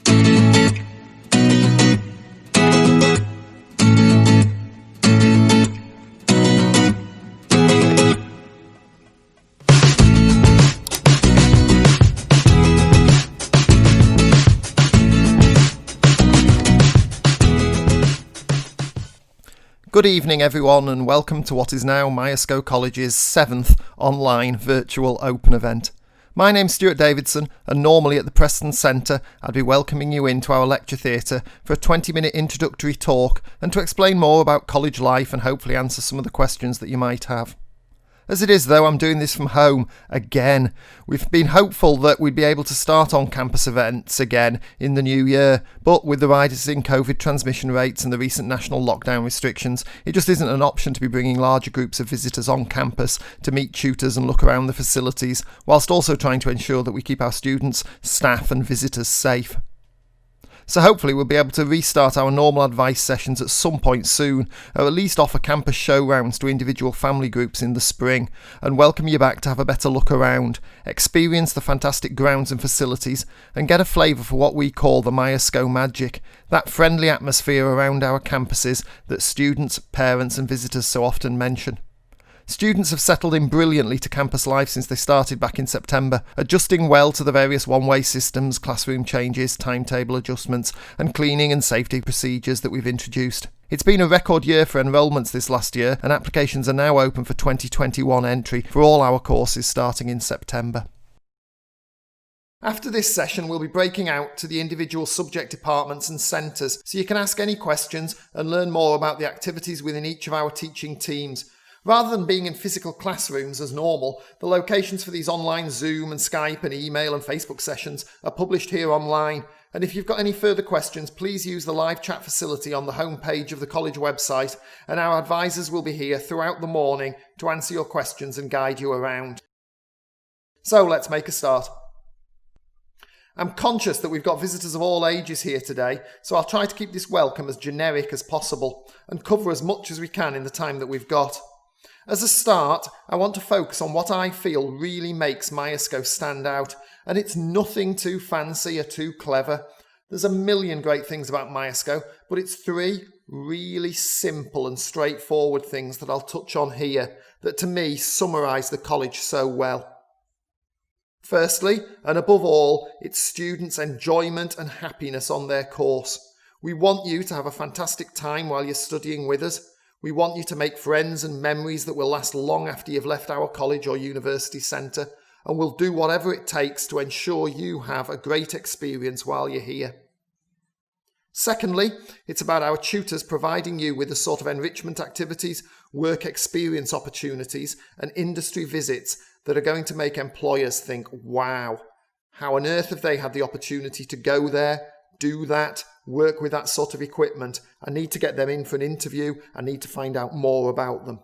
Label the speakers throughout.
Speaker 1: Good evening everyone, and welcome to what is now Myerscough College's 7th online virtual open event. My name's Stuart Davidson, and normally at the Preston Centre I'd be welcoming you into our lecture theatre for a 20-minute introductory talk and to explain more about college life and hopefully answer some of the questions that you might have. As it is though, I'm doing this from home again. We've been hopeful that we'd be able to start on-campus events again in the new year, but with the rise in COVID transmission rates and the recent national lockdown restrictions, it just isn't an option to be bringing larger groups of visitors on campus to meet tutors and look around the facilities, whilst also trying to ensure that we keep our students, staff and visitors safe. So hopefully we'll be able to restart our normal advice sessions at some point soon, or at least offer campus show rounds to individual family groups in the spring, and welcome you back to have a better look around, experience the fantastic grounds and facilities, and get a flavour for what we call the Myerscough magic, that friendly atmosphere around our campuses that students, parents and visitors so often mention. Students have settled in brilliantly to campus life since they started back in September, adjusting well to the various one-way systems, classroom changes, timetable adjustments and cleaning and safety procedures that we've introduced. It's been a record year for enrolments this last year, and applications are now open for 2021 entry for all our courses starting in September. After this session, we'll be breaking out to the individual subject departments and centres so you can ask any questions and learn more about the activities within each of our teaching teams. Rather than being in physical classrooms as normal, the locations for these online Zoom and Skype and email and Facebook sessions are published here online. And if you've got any further questions, please use the live chat facility on the homepage of the college website, and our advisors will be here throughout the morning to answer your questions and guide you around. So let's make a start. I'm conscious that we've got visitors of all ages here today, so I'll try to keep this welcome as generic as possible and cover as much as we can in the time that we've got. As a start, I want to focus on what I feel really makes Myerscough stand out, and it's nothing too fancy or too clever. There's a million great things about Myerscough, but it's three really simple and straightforward things that I'll touch on here that to me summarise the college so well. Firstly, and above all, it's students' enjoyment and happiness on their course. We want you to have a fantastic time while you're studying with us. We want you to make friends and memories that will last long after you've left our college or university centre, and we'll do whatever it takes to ensure you have a great experience while you're here. Secondly, it's about our tutors providing you with the sort of enrichment activities, work experience opportunities and industry visits that are going to make employers think, wow, how on earth have they had the opportunity to go there, do that, work with that sort of equipment? I need to get them in for an interview. I need to find out more about them.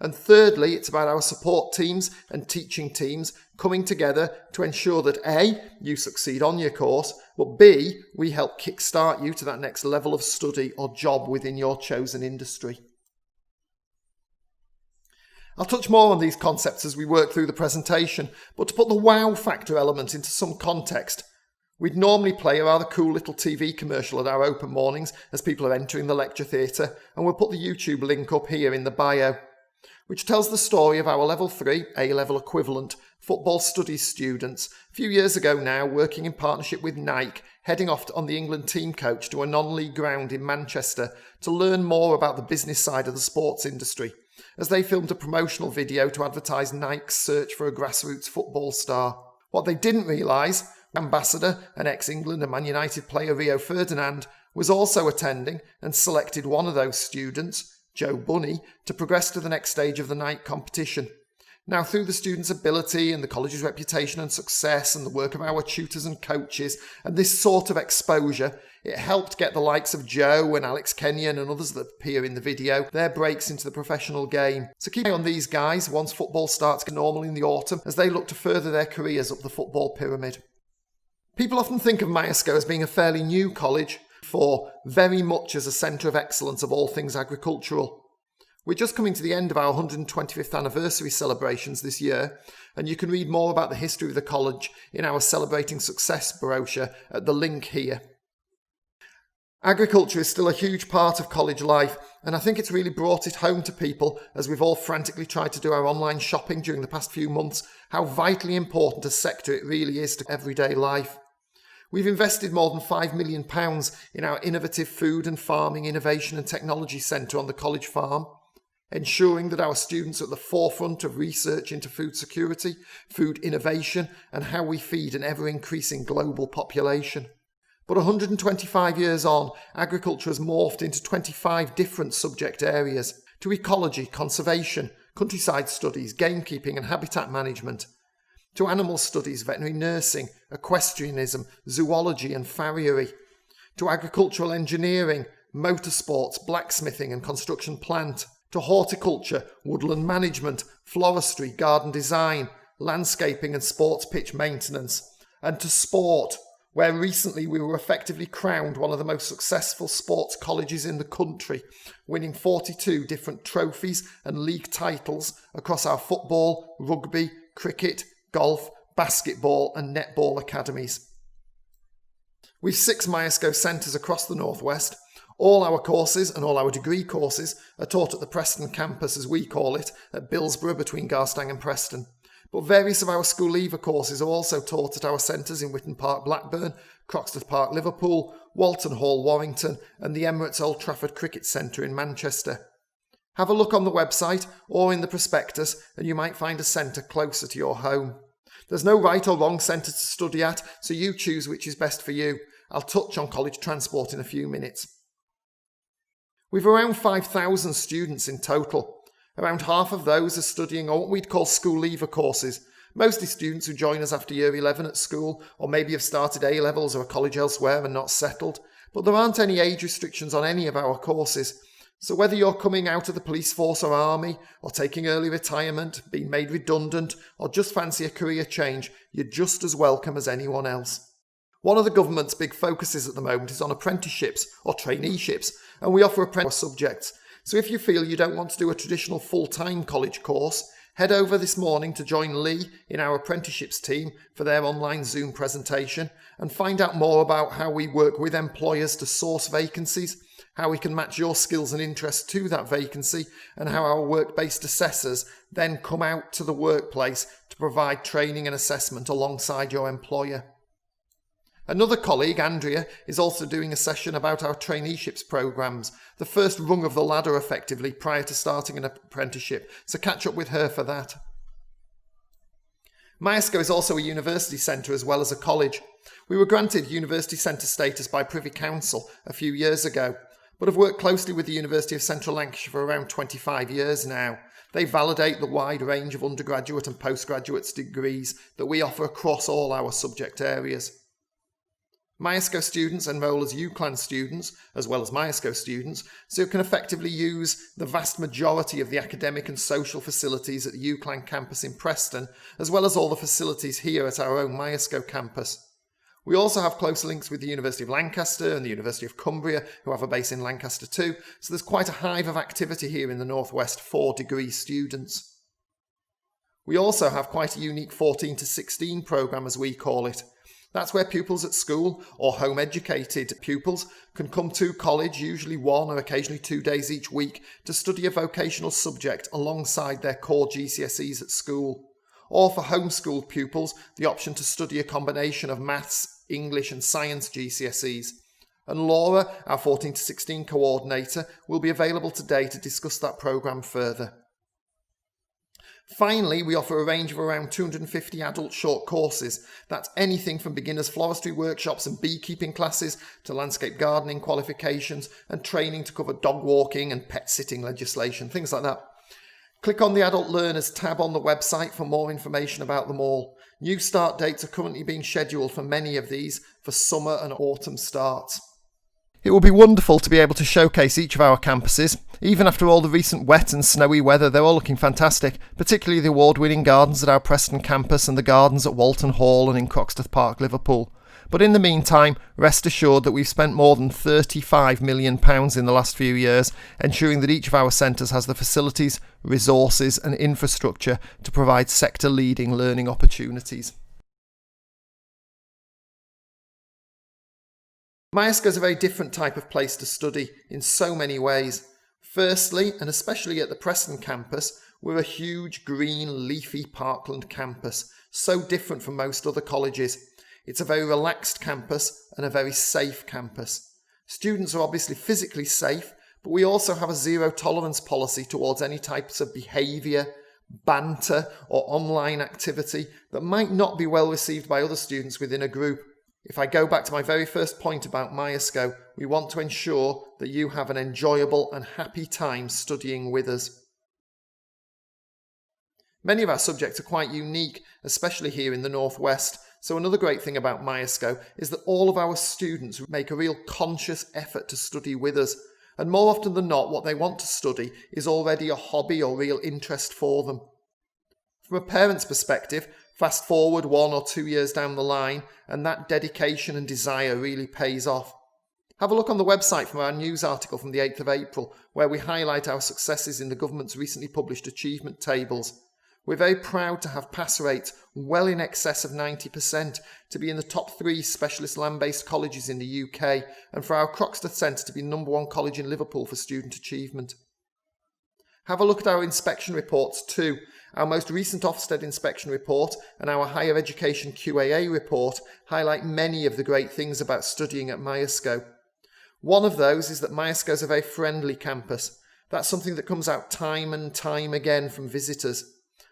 Speaker 1: And thirdly, it's about our support teams and teaching teams coming together to ensure that A, you succeed on your course, but B, we help kickstart you to that next level of study or job within your chosen industry. I'll touch more on these concepts as we work through the presentation, but to put the wow factor element into some context, we'd normally play a rather cool little TV commercial at our open mornings as people are entering the lecture theatre, and we'll put the YouTube link up here in the bio, which tells the story of our Level 3, A-level equivalent, football studies students, a few years ago now working in partnership with Nike, heading off on the England team coach to a non-league ground in Manchester to learn more about the business side of the sports industry, as they filmed a promotional video to advertise Nike's search for a grassroots football star. What they didn't realise, ambassador and ex-England and Man United player Ferdinand was also attending and selected one of those students, Joe Bunny, to progress to the next stage of the Nike competition. Now, through the students' ability and the college's reputation and success and the work of our tutors and coaches and this sort of exposure, it helped get the likes of Joe and Alex Kenyon and others that appear in the video their breaks into the professional game. So keep an eye on these guys once football starts normal in the autumn as they look to further their careers up the football pyramid. People often think of Myerscough as being a fairly new college, for very much as a centre of excellence of all things agricultural. We're just coming to the end of our 125th anniversary celebrations this year, and you can read more about the history of the college in our Celebrating Success brochure at the link here. Agriculture is still a huge part of college life, and I think it's really brought it home to people as we've all frantically tried to do our online shopping during the past few months, how vitally important a sector it really is to everyday life. We've invested more than £5 million in our innovative food and farming innovation and technology centre on the college farm, ensuring that our students are at the forefront of research into food security, food innovation, and how we feed an ever-increasing global population. But 125 years on, agriculture has morphed into 25 different subject areas, to ecology, conservation, countryside studies, gamekeeping and habitat management, to animal studies, veterinary nursing, equestrianism, zoology and farriery, to agricultural engineering, motorsports, blacksmithing and construction plant, to horticulture, woodland management, floristry, garden design, landscaping and sports pitch maintenance, and to sport, where recently we were effectively crowned one of the most successful sports colleges in the country, winning 42 different trophies and league titles across our football, rugby, cricket, golf, basketball and netball academies. We've 6 Myerscough centres across the northwest. All our courses and all our degree courses are taught at the Preston campus, as we call it, at Billsborough between Garstang and Preston. But various of our school leaver courses are also taught at our centres in Witton Park, Blackburn, Croxteth Park, Liverpool, Walton Hall, Warrington and the Emirates Old Trafford Cricket Centre in Manchester. Have a look on the website or in the prospectus and you might find a centre closer to your home. There's no right or wrong centre to study at, so you choose which is best for you. I'll touch on college transport in a few minutes. We've around 5,000 students in total. Around half of those are studying on what we'd call school leaver courses, mostly students who join us after year 11 at school or maybe have started A-levels or a college elsewhere and not settled. But there aren't any age restrictions on any of our courses. So whether you're coming out of the police force or army, or taking early retirement, being made redundant, or just fancy a career change, you're just as welcome as anyone else. One of the government's big focuses at the moment is on apprenticeships or traineeships, and we offer apprentice subjects. So if you feel you don't want to do a traditional full-time college course, head over this morning to join Lee in our apprenticeships team for their online Zoom presentation and find out more about how we work with employers to source vacancies, how we can match your skills and interests to that vacancy, and how our work-based assessors then come out to the workplace to provide training and assessment alongside your employer. Another colleague, Andrea, is also doing a session about our traineeships programmes, the first rung of the ladder effectively prior to starting an apprenticeship, so catch up with her for that. Myerscough is also a university centre as well as a college. We were granted university centre status by Privy Council a few years ago, but have worked closely with the University of Central Lancashire for around 25 years now. They validate the wide range of undergraduate and postgraduate degrees that we offer across all our subject areas. Myerscough students enrol as UCLan students, as well as Myerscough students, so can effectively use the vast majority of the academic and social facilities at the UCLan campus in Preston, as well as all the facilities here at our own Myerscough campus. We also have close links with the University of Lancaster and the University of Cumbria, who have a base in Lancaster too, so there's quite a hive of activity here in the Northwest for degree students. We also have quite a unique 14 to 16 programme, as we call it. That's where pupils at school or home educated pupils can come to college, usually 1 or occasionally 2 days each week, to study a vocational subject alongside their core GCSEs at school. Or for homeschooled pupils, the option to study a combination of maths, English and science GCSEs. And Laura, our 14 to 16 coordinator, will be available today to discuss that programme further. Finally, we offer a range of around 250 adult short courses. That's anything from beginners floristry workshops and beekeeping classes to landscape gardening qualifications and training to cover dog walking and pet sitting legislation, things like that. Click on the Adult Learners tab on the website for more information about them all. New start dates are currently being scheduled for many of these for summer and autumn starts. It will be wonderful to be able to showcase each of our campuses. Even after all the recent wet and snowy weather, they're all looking fantastic, particularly the award-winning gardens at our Preston campus and the gardens at Walton Hall and in Croxteth Park, Liverpool. But in the meantime, rest assured that we've spent more than £35 million in the last few years, ensuring that each of our centres has the facilities, resources and infrastructure to provide sector-leading learning opportunities. Myerscough is a very different type of place to study in so many ways. Firstly, and especially at the Preston campus, we're a huge green leafy parkland campus, so different from most other colleges. It's a very relaxed campus and a very safe campus. Students are obviously physically safe, but we also have a zero tolerance policy towards any types of behaviour, banter or online activity that might not be well received by other students within a group. If I go back to my very first point about Myerscough, we want to ensure that you have an enjoyable and happy time studying with us. Many of our subjects are quite unique, especially here in the Northwest, so another great thing about Myerscough is that all of our students make a real conscious effort to study with us, and more often than not what they want to study is already a hobby or real interest for them. From a parent's perspective, fast forward 1 or 2 years down the line and that dedication and desire really pays off. Have a look on the website from our news article from the 8th of April where we highlight our successes in the government's recently published achievement tables. We're very proud to have pass rates well in excess of 90%, to be in the top 3 specialist land-based colleges in the UK, and for our Croxteth Centre to be #1 college in Liverpool for student achievement. Have a look at our inspection reports too. Our most recent Ofsted inspection report and our Higher Education QAA report highlight many of the great things about studying at Myerscough. One of those is that Myerscough is a very friendly campus. That's something that comes out time and time again from visitors.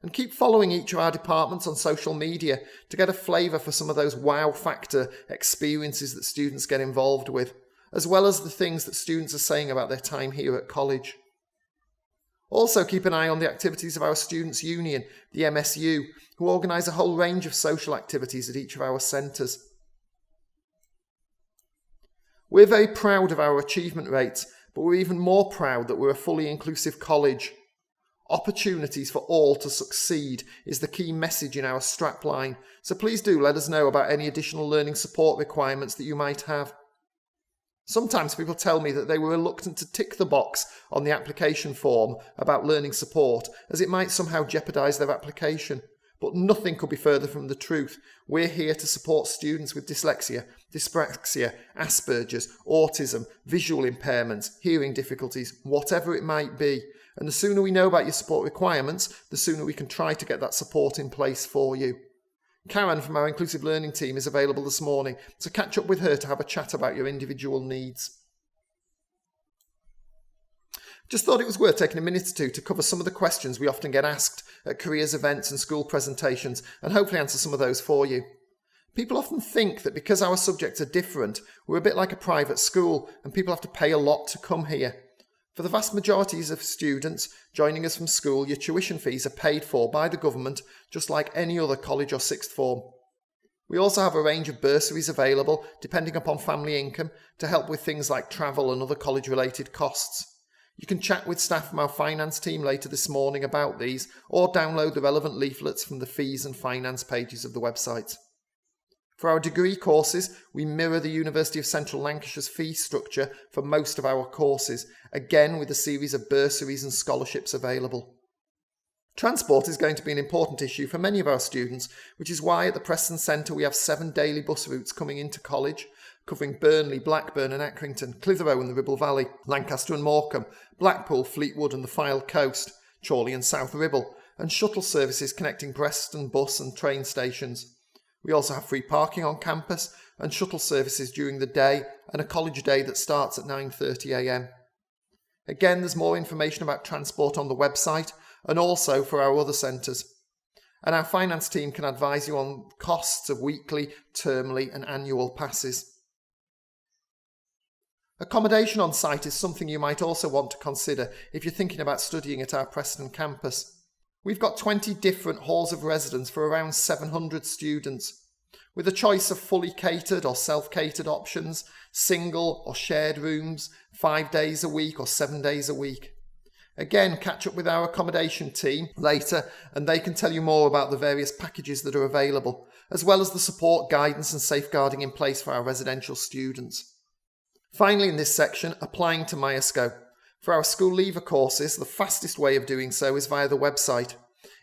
Speaker 1: And keep following each of our departments on social media to get a flavour for some of those wow factor experiences that students get involved with, as well as the things that students are saying about their time here at college. Also keep an eye on the activities of our Students' Union, the MSU, who organise a whole range of social activities at each of our centres. We're very proud of our achievement rates, but we're even more proud that we're a fully inclusive college. Opportunities for all to succeed is the key message in our strapline, so please do let us know about any additional learning support requirements that you might have. Sometimes people tell me that they were reluctant to tick the box on the application form about learning support, as it might somehow jeopardise their application. But nothing could be further from the truth. We're here to support students with dyslexia, dyspraxia, Asperger's, autism, visual impairments, hearing difficulties, whatever it might be. And the sooner we know about your support requirements, the sooner we can try to get that support in place for you. Karen from our Inclusive Learning team is available this morning, so catch up with her to have a chat about your individual needs. Just thought it was worth taking a minute or two to cover some of the questions we often get asked at careers events and school presentations, and hopefully answer some of those for you. People often think that because our subjects are different, we're a bit like a private school and people have to pay a lot to come here. For the vast majorities of students joining us from school, your tuition fees are paid for by the government, just like any other college or sixth form. We also have a range of bursaries available, depending upon family income, to help with things like travel and other college-related costs. You can chat with staff from our finance team later this morning about these, or download the relevant leaflets from the fees and finance pages of the website. For our degree courses, we mirror the University of Central Lancashire's fee structure for most of our courses, again with a series of bursaries and scholarships available. Transport is going to be an important issue for many of our students, which is why at the Preston Centre we have 7 daily bus routes coming into college, covering Burnley, Blackburn and Accrington, Clitheroe and the Ribble Valley, Lancaster and Morecambe, Blackpool, Fleetwood and the Fylde Coast, Chorley and South Ribble, and shuttle services connecting Preston bus and train stations. We also have free parking on campus and shuttle services during the day and a college day that starts at 9:30 a.m. Again, there's more information about transport on the website and also for our other centres. And our finance team can advise you on costs of weekly, termly and annual passes. Accommodation on site is something you might also want to consider if you're thinking about studying at our Preston campus. We've got 20 different halls of residence for around 700 students, with a choice of fully catered or self-catered options, single or shared rooms, 5 days a week or 7 days a week. Again, catch up with our accommodation team later and they can tell you more about the various packages that are available, as well as the support, guidance and safeguarding in place for our residential students. Finally, in this section, applying to Myerscough. For our school leaver courses, the fastest way of doing so is via the website.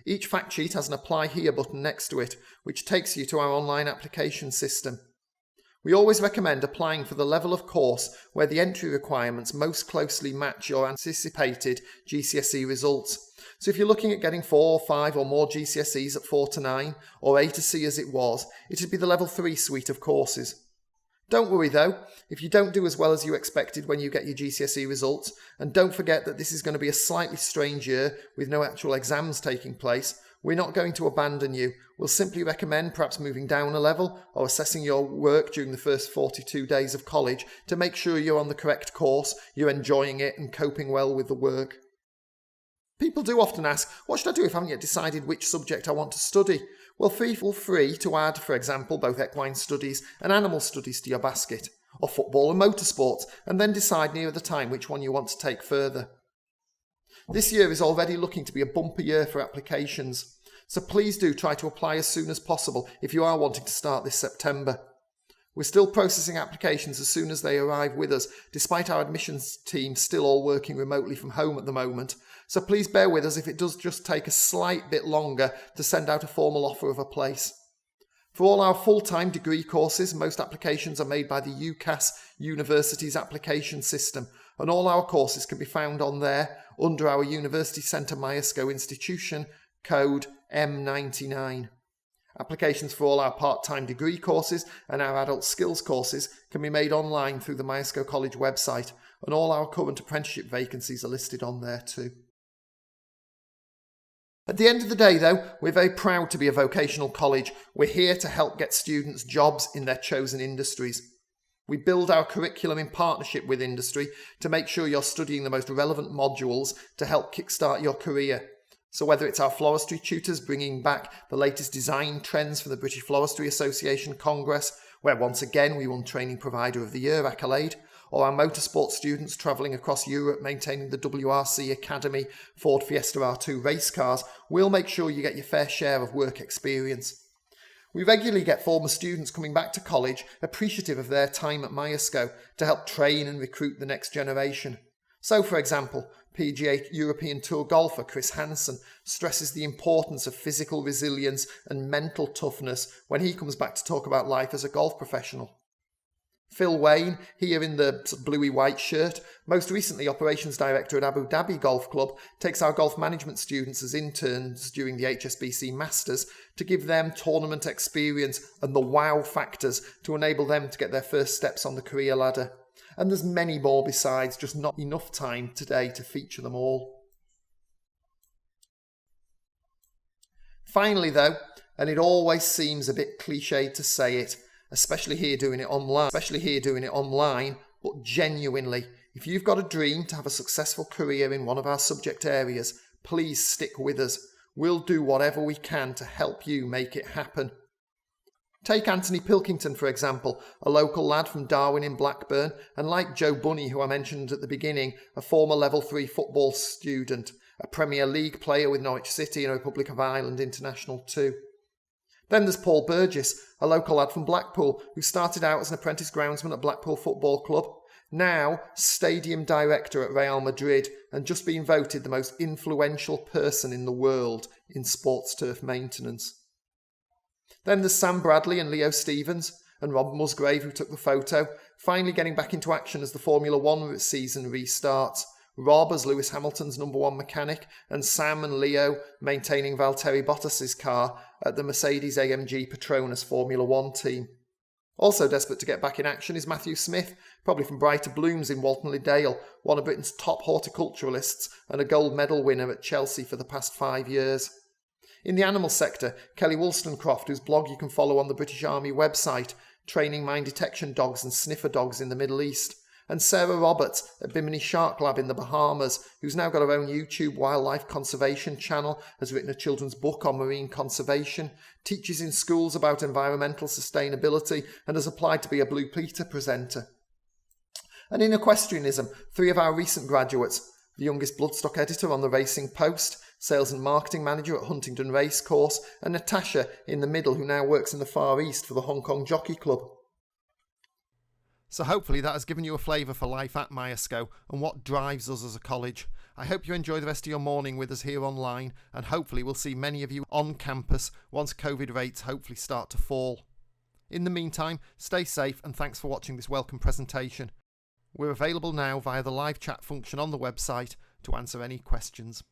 Speaker 1: Each fact sheet has an Apply Here button next to it, which takes you to our online application system. We always recommend applying for the level of course where the entry requirements most closely match your anticipated GCSE results. So if you're looking at getting 4, 5 or more GCSEs at 4 to 9, or A to C as it was, it'd be the level 3 suite of courses. Don't worry though, if you don't do as well as you expected when you get your GCSE results, and don't forget that this is going to be a slightly strange year with no actual exams taking place, we're not going to abandon you. We'll simply recommend perhaps moving down a level or assessing your work during the first 42 days of college to make sure you're on the correct course, you're enjoying it and coping well with the work. People do often ask, what should I do if I haven't yet decided which subject I want to study? Well, feel free to add, for example, both equine studies and animal studies to your basket, or football and motorsports, and then decide near the time which one you want to take further. This year is already looking to be a bumper year for applications, so please do try to apply as soon as possible if you are wanting to start this September. We're still processing applications as soon as they arrive with us, despite our admissions team still all working remotely from home at the moment, so please bear with us if it does just take a slight bit longer to send out a formal offer of a place. For all our full-time degree courses, most applications are made by the UCAS University's application system, and all our courses can be found on there under our University Centre Myerscough institution, code M99. Applications for all our part-time degree courses and our adult skills courses can be made online through the Myerscough College website, and all our current apprenticeship vacancies are listed on there too. At the end of the day though, we're very proud to be a vocational college. We're here to help get students jobs in their chosen industries. We build our curriculum in partnership with industry to make sure you're studying the most relevant modules to help kickstart your career. So whether it's our floristry tutors bringing back the latest design trends for the British Floristry Association Congress, where once again we won Training Provider of the Year accolade, or our motorsport students travelling across Europe maintaining the WRC Academy Ford Fiesta R2 race cars, we'll make sure you get your fair share of work experience. We regularly get former students coming back to college appreciative of their time at Myerscough to help train and recruit the next generation. So, for example, PGA European Tour golfer Chris Hansen stresses the importance of physical resilience and mental toughness when he comes back to talk about life as a golf professional. Phil Wayne, here in the bluey-white shirt, most recently operations director at Abu Dhabi Golf Club, takes our golf management students as interns during the HSBC Masters to give them tournament experience and the wow factors to enable them to get their first steps on the career ladder. And there's many more besides, just not enough time today to feature them all. Finally though, and it always seems a bit cliched to say it, especially here doing it online, but genuinely, if you've got a dream to have a successful career in one of our subject areas, please stick with us. We'll do whatever we can to help you make it happen. Take Anthony Pilkington, for example, a local lad from Darwin in Blackburn, and like Joe Bunny, who I mentioned at the beginning, a former Level 3 football student, a Premier League player with Norwich City and Republic of Ireland international too. Then there's Paul Burgess, a local lad from Blackpool, who started out as an apprentice groundsman at Blackpool Football Club, now stadium director at Real Madrid, and just been voted the most influential person in the world in sports turf maintenance. Then there's Sam Bradley and Leo Stevens, and Rob Musgrave, who took the photo, finally getting back into action as the Formula 1 season restarts. Rob as Lewis Hamilton's #1 mechanic, and Sam and Leo maintaining Valtteri Bottas's car at the Mercedes-AMG Petronas Formula 1 team. Also desperate to get back in action is Matthew Smith, probably from Brighter Blooms in Walton Le Dale, one of Britain's top horticulturalists and a gold medal winner at Chelsea for the past 5 years. In the animal sector, Kelly Wollstonecroft, whose blog you can follow on the British Army website, training mine detection dogs and sniffer dogs in the Middle East. And Sarah Roberts at Bimini Shark Lab in the Bahamas, who's now got her own YouTube wildlife conservation channel, has written a children's book on marine conservation, teaches in schools about environmental sustainability, and has applied to be a Blue Peter presenter. And in equestrianism, 3 of our recent graduates, the youngest bloodstock editor on the Racing Post, sales and marketing manager at Huntingdon Racecourse, and Natasha in the middle, who now works in the Far East for the Hong Kong Jockey Club. So hopefully that has given you a flavour for life at Myerscough and what drives us as a college. I hope you enjoy the rest of your morning with us here online, and hopefully we'll see many of you on campus once COVID rates hopefully start to fall. In the meantime, stay safe and thanks for watching this welcome presentation. We're available now via the live chat function on the website to answer any questions.